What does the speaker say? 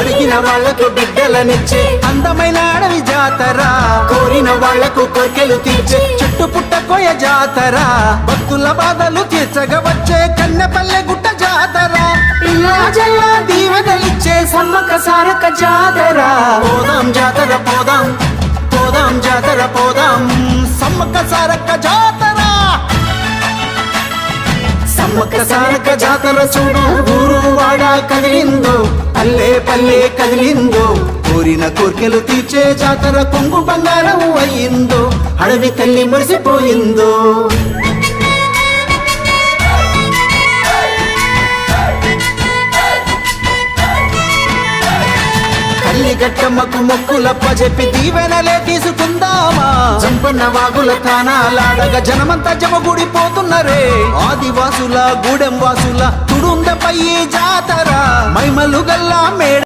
అడిగిన వాళ్లకు బిడ్డలనిచ్చే అందమైన అడవి జాతర, కోరిన వాళ్లకు కోర్కెలు తీర్చే చుట్టుపుట్ట కోయ జాతర, భక్తుల బాధలు తీర్చగా వచ్చే కన్నెపల్లె గుట్ట జాతర, పిల్లా జల్లా దీవెనలిచ్చే సమ్మక్క సారక్క జాతర. పోదాం జాతర పోదాం, పోదాం జాతర పోదాం, సమ్మక్క సారక్క జాతర. సమ్మక్క సారక్క జాతర చూడు, ఊరు వాడ కదిలిందో, పల్లె పల్లె కదిలిందో, కోరిన కోర్కెలు తీర్చే జాతర కొంగు బంగారం అయ్యిందో, అడవి తల్లి మురిసిపోయిందో. గట్టమ్మకు మొక్కులప్ప చెప్పి దీవెనలే తీసుకుందామా, జంపన్న వాగుల తానాలాడగా జనమంతా జమగుడిపోతున్నరే, ఆదివాసుల గూడెం వాసుల తుడుందపై జాతర, మైమలు గల్లా మేడ